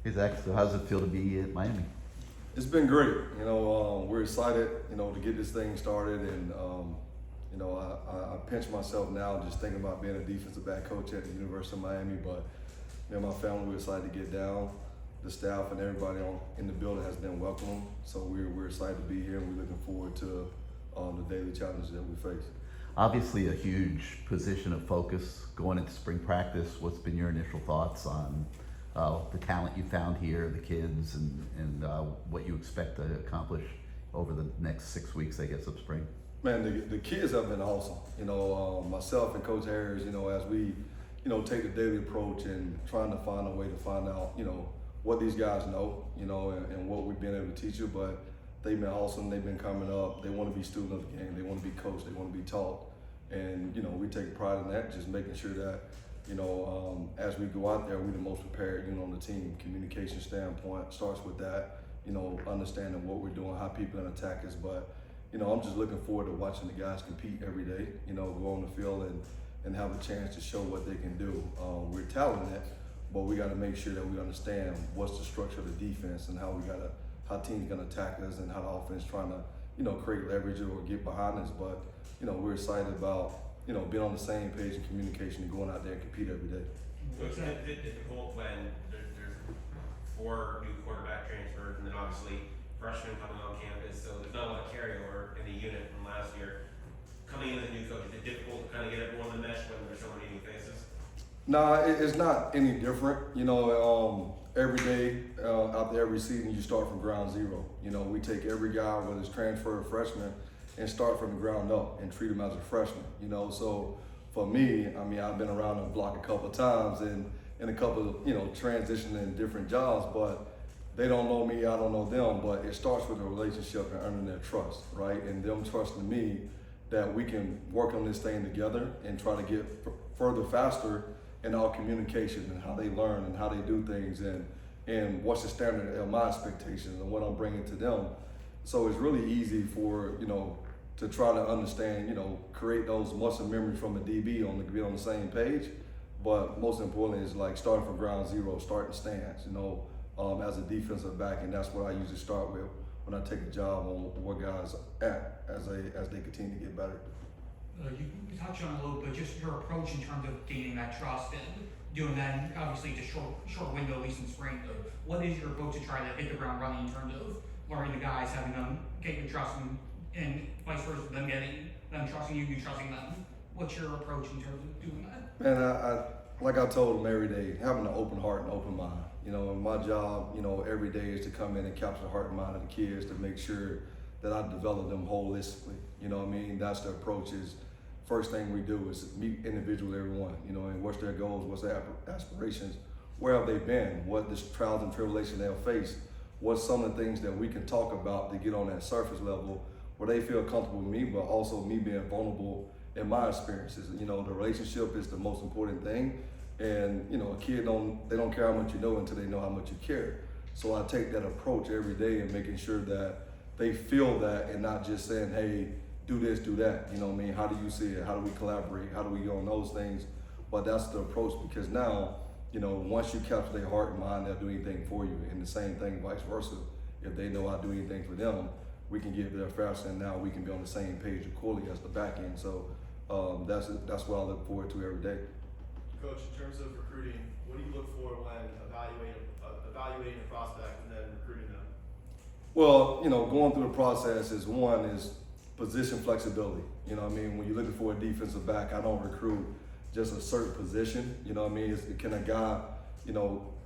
Hey Zach, so how does it feel to be at Miami? It's been great. We're excited, to get this thing started. And, I pinch myself now just thinking about being a defensive back coach at the University of Miami. But, my family, we're excited to get down. The staff and everybody in the building has been welcoming. So we're excited to be here, and we're looking forward to the daily challenges that we face. Obviously, a huge position of focus going into spring practice. What's been your initial thoughts on the talent you found here, the kids, and what you expect to accomplish over the next 6 weeks, I guess, of spring? Man, the kids have been awesome. Myself and Coach Harris, as we, take the daily approach and trying to find a way to find out, what these guys know, and what we've been able to teach you. But they've been awesome. They've been coming up. They want to be student of the game. They want to be coached. They want to be taught. And, we take pride in that, just making sure that, as we go out there, we're the most prepared, on the team. Communication standpoint starts with that, understanding what we're doing, how people can attack us. But, I'm just looking forward to watching the guys compete every day, go on the field and have a chance to show what they can do. We're talented, but we got to make sure that we understand what's the structure of the defense and how teams gonna attack us and how the offense trying to, create leverage or get behind us. But, we're excited about, being on the same page in communication and going out there and compete every day. So it's a bit difficult when there's 4 new quarterback transfers and then obviously freshmen coming on campus, so there's not a lot of carryover in the unit from last year. Coming in as a new coach, is it difficult to kind of get everyone in the mesh when there's so many new faces? Nah, it's not any different. Every day, after every season, you start from ground zero. We take every guy, whether it's transfer or freshman, and start from the ground up and treat them as a freshman. So for me, I've been around the block a couple of times and in a couple of, transitioning in different jobs, but they don't know me, I don't know them, but it starts with a relationship and earning their trust, right? And them trusting me that we can work on this thing together and try to get further faster in our communication and how they learn and how they do things and what's the standard of my expectations and what I'm bringing to them. So it's really easy for, to try to understand, create those muscle memories from a DB to be on the same page. But most importantly is like starting from ground zero, starting stance, as a defensive back. And that's what I usually start with when I take a job on where guys at as they continue to get better. You touched on it a little bit, just your approach in terms of gaining that trust and doing that, obviously it's a short window, at least in spring. What is your approach to try to hit the ground running in terms of learning the guys, having them get your trust and vice versa, them trusting you trusting them? What's your approach in terms of doing that? Man, I like I told them every day, having an open heart and open mind. And my job, every day is to come in and capture the heart and mind of the kids to make sure that I develop them holistically. That's the approach. Is first thing we do is meet individually everyone, and what's their goals, what's their aspirations, where have they been, what the trials and tribulations they'll face, what's some of the things that we can talk about to get on that surface level where they feel comfortable with me, but also me being vulnerable in my experiences. The relationship is the most important thing. And, a kid they don't care how much you know until they know how much you care. So I take that approach every day and making sure that they feel that and not just saying, hey, do this, do that. How do you see it? How do we collaborate? How do we go on those things? But that's the approach, because now, once you capture their heart and mind, they'll do anything for you. And the same thing vice versa. If they know I do anything for them, we can get there faster, and now we can be on the same page accordingly as the back end. So that's what I look forward to every day. Coach, in terms of recruiting, what do you look for when evaluating a prospect and then recruiting them? Well, going through the process is position flexibility. When you're looking for a defensive back, I don't recruit just a certain position. Can a guy,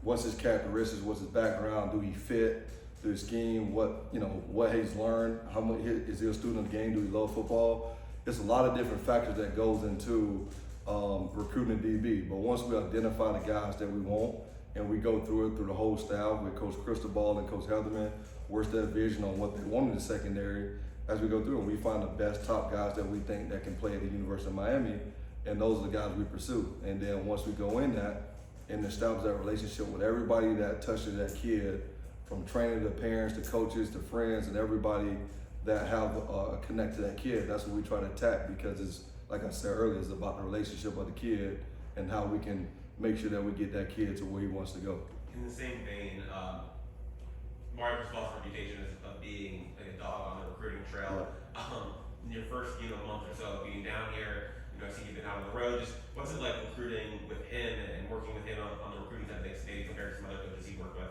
what's his characteristics, what's his background, do he fit the scheme, what he's learned, how much is he a student of the game, do he love football? It's a lot of different factors that goes into recruiting a DB. But once we identify the guys that we want and we go through the whole staff with Coach Cristobal and Coach Heatherman, where's their vision on what they want in the secondary, as we go through and we find the best top guys that we think that can play at the University of Miami, and those are the guys we pursue. And then once we go in that and establish that relationship with everybody that touches that kid, from training to parents to coaches to friends and everybody that have connect to that kid, that's what we try to attack, because it's, like I said earlier, it's about the relationship of the kid and how we can make sure that we get that kid to where he wants to go. In the same vein, Mario's lost a reputation of being like a dog on the recruiting trail. In your first month or so of being down here, I see you've been out on the road. Just what's it like recruiting with him and working with him on the recruiting side of things, maybe compared to some other coaches he worked with?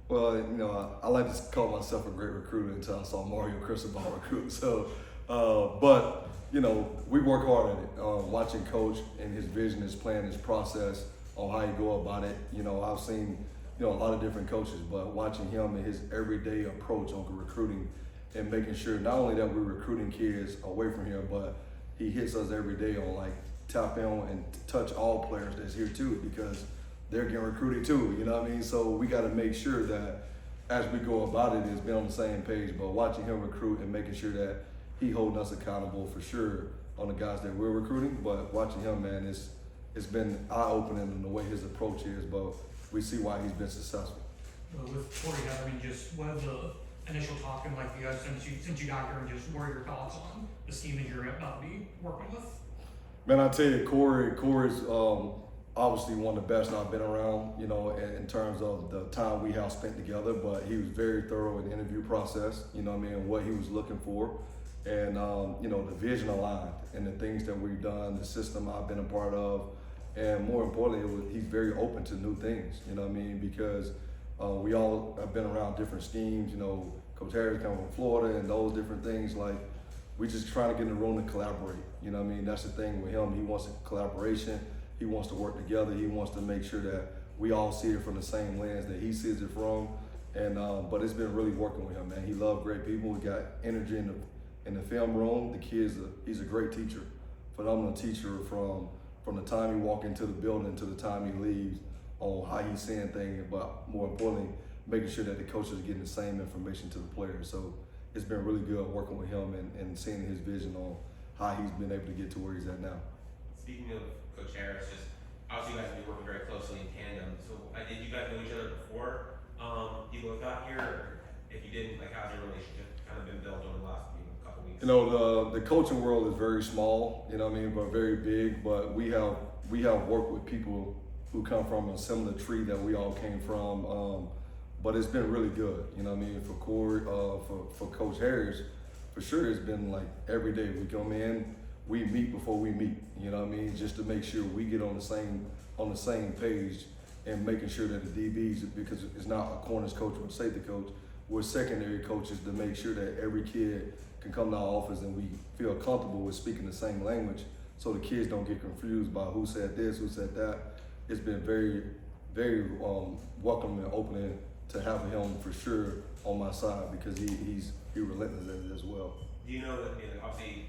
Well, I like to call myself a great recruiter until I saw Mario Cristobal recruit. So, but we work hard at it. Watching Coach and his vision, his plan, his process on how you go about it. I've seen a lot of different coaches, but watching him and his everyday approach on recruiting and making sure not only that we're recruiting kids away from here, but he hits us every day on like tap in and touch all players that's here too, because they're getting recruited too, you know what I mean? So we got to make sure that as we go about it, it's been on the same page, but watching him recruit and making sure that he holding us accountable for sure on the guys that we're recruiting, but watching him, man, it's been eye-opening in the way his approach is, but we see why he's been successful. With Corey, just what have the initial talk been like for you guys since you got here, and just what are your thoughts on the scheme that you're about to be working with? Man, I tell you, Corey's obviously one of the best I've been around, in terms of the time we have spent together, but he was very thorough in the interview process, what he was looking for. And, the vision aligned and the things that we've done, the system I've been a part of, and more importantly, he's very open to new things, because we all have been around different schemes, Coach Harris coming from Florida and those different things, like we just trying to get in the room to collaborate, that's the thing with him. He wants a collaboration, he wants to work together, he wants to make sure that we all see it from the same lens that he sees it from, and but it's been really working with him, man. He loved great people, he got energy in the film room. The kids, he's a great teacher, phenomenal teacher from the time he walk into the building to the time he leaves on how he's seeing things, but more importantly, making sure that the coaches are getting the same information to the players. So it's been really good working with him and seeing his vision on how he's been able to get to where he's at now. Speaking of Coach Harris, just obviously you guys have been working very closely in tandem. So did you guys know each other before you both got here? Or if you didn't, like how's your relationship kind of been built over the last couple weeks? The coaching world is very small, but very big. But we have worked with people who come from a similar tree that we all came from. But it's been really good, for Corey, for Coach Harris, for sure it's been like every day we come in, we meet before we meet, just to make sure we get on the same page and making sure that the DBs, because it's not a corners coach or a safety coach, we're secondary coaches to make sure that every kid can come to our office and we feel comfortable with speaking the same language, so the kids don't get confused by who said this, who said that. It's been very, very welcoming and opening to have him for sure on my side, because he's relentless in it as well. Do you know that obviously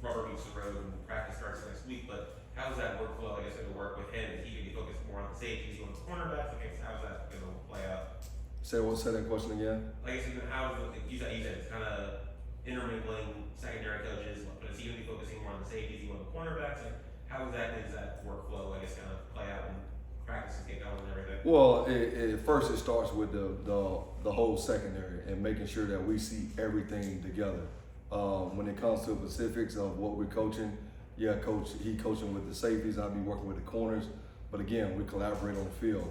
rubber meets the road and practice starts next week, but how does that workflow, I guess, going to work with him? Is he going to be focused more on the safeties, on the cornerbacks? How's that going to play out? Say that question again. Like I said, how is it, you said it's kind of intermingling secondary coaches, but is he going to be focusing more on the safeties, on the cornerbacks? Like, how exactly does that workflow, I guess, kind of play out when practices get going and everything? Well, first it starts with the whole secondary and making sure that we see everything together. When it comes to the specifics of what we're coaching, Coach, he coaching with the safeties, I'll be working with the corners. But again, we collaborate on the field.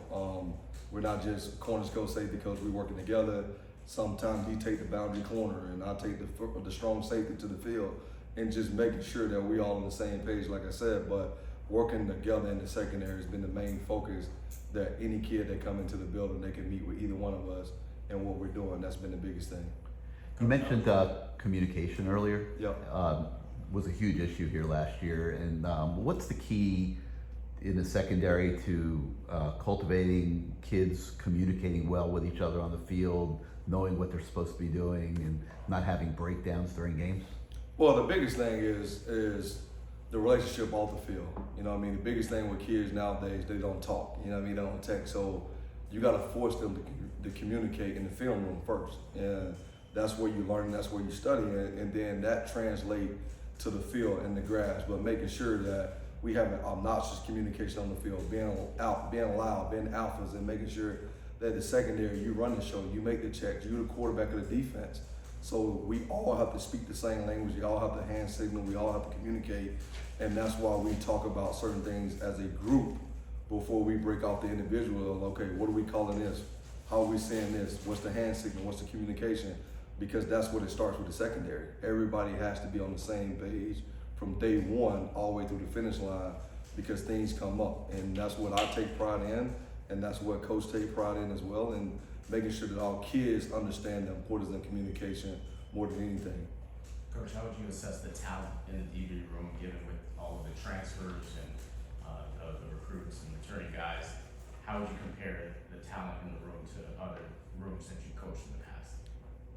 We're not just corners coach, safety coach, we're working together. Sometimes he take the boundary corner and I take the strong safety to the field, and just making sure that we all on the same page, like I said, but working together in the secondary has been the main focus, that any kid that come into the building, they can meet with either one of us and what we're doing. That's been the biggest thing. You mentioned communication earlier. Yep. Was a huge issue here last year, and what's the key in the secondary to cultivating kids communicating well with each other on the field, knowing what they're supposed to be doing, and not having breakdowns during games? Well, the biggest thing is the relationship off the field. The biggest thing with kids nowadays, they don't talk. They don't text. So you got to force them to communicate in the film room first, and that's where you learn. That's where you study, and then that translates to the field and the grass. But making sure that we have an obnoxious communication on the field, being loud, being alphas, and making sure that the secondary, you run the show, you make the checks, you're the quarterback of the defense. So we all have to speak the same language, we all have to hand signal, we all have to communicate, and that's why we talk about certain things as a group before we break off the individual. Okay, what are we calling this? How are we saying this? What's the hand signal? What's the communication? Because that's what it starts with the secondary. Everybody has to be on the same page from day one all the way through the finish line, because things come up, and that's what I take pride in, and that's what Coach takes pride in as well, and making sure that our kids understand the importance of communication more than anything. Coach, how would you assess the talent in the DB room, given with all of the transfers and the recruits and returning guys? How would you compare the talent in the room to other rooms that you coached in the past?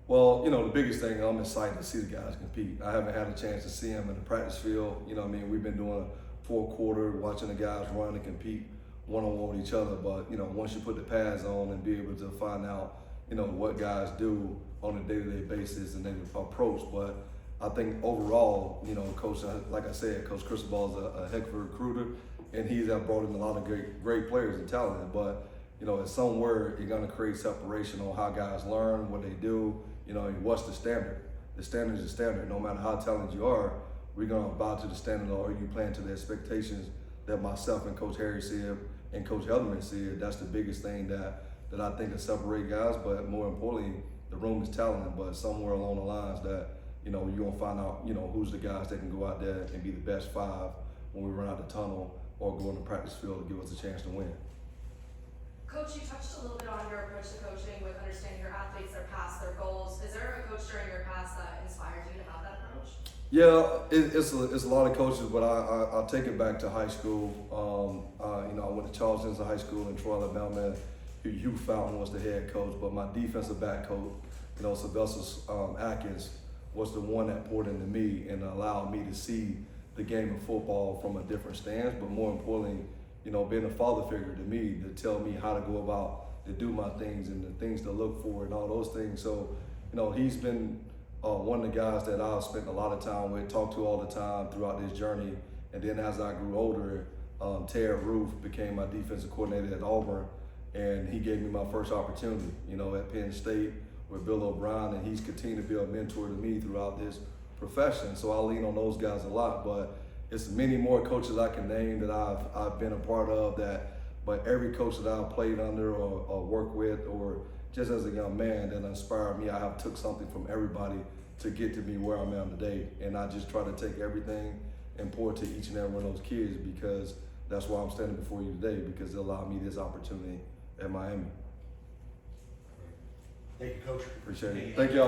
Well, you know, the biggest thing, I'm excited to see the guys compete. I haven't had a chance to see them in the practice field. You know what I mean? We've been doing fourth quarter, watching the guys run and compete one-on-one with each other. But, you know, once you put the pads on and be able to find out, you know, what guys do on a day-to-day basis and their approach. But I think overall, you know, Coach, like I said, Coach Cristobal is a heck of a recruiter, and he's brought in a lot of great players and talent. But, you know, it's somewhere you're going to create separation on how guys learn, what they do, you know, and what's the standard. The standard is the standard. No matter how talented you are, we're going to bow to the standard, or you playing to the expectations that myself and Coach Harry said and Coach Helderman said. That's the biggest thing that I think will separate guys. But more importantly, the room is talented, but somewhere along the lines that, you know, you're going to find out, you know, who's the guys that can go out there and be the best five when we run out the tunnel or go in the practice field to give us a chance to win. Coach, you touched a little bit on your approach to coaching with understanding your athletes, their past, their goals. Is there a coach during your past that inspired you to have that approach? Yeah, it's a lot of coaches, but I'll take it back to high school. You know, I went to Charleston High School in Troy, Alabama. Hugh Fountain was the head coach, but my defensive back coach, you know, Sylvester Atkins, was the one that poured into me and allowed me to see the game of football from a different stance. But more importantly, you know, being a father figure to me to tell me how to go about to do my things and the things to look for and all those things. So, you know, he's been one of the guys that I've spent a lot of time with, talked to all the time throughout this journey. And then as I grew older, Ted Roof became my defensive coordinator at Auburn, and he gave me my first opportunity, you know, at Penn State with Bill O'Brien, and he's continued to be a mentor to me throughout this profession. So I lean on those guys a lot, but it's many more coaches I can name that I've been a part of but every coach that I've played under or worked with, or just as a young man that inspired me, I have took something from everybody to get to me where I'm at today. And I just try to take everything and pour it to each and every one of those kids, because that's why I'm standing before you today, because it allowed me this opportunity at Miami. Thank you, Coach. Appreciate it. Thank y'all.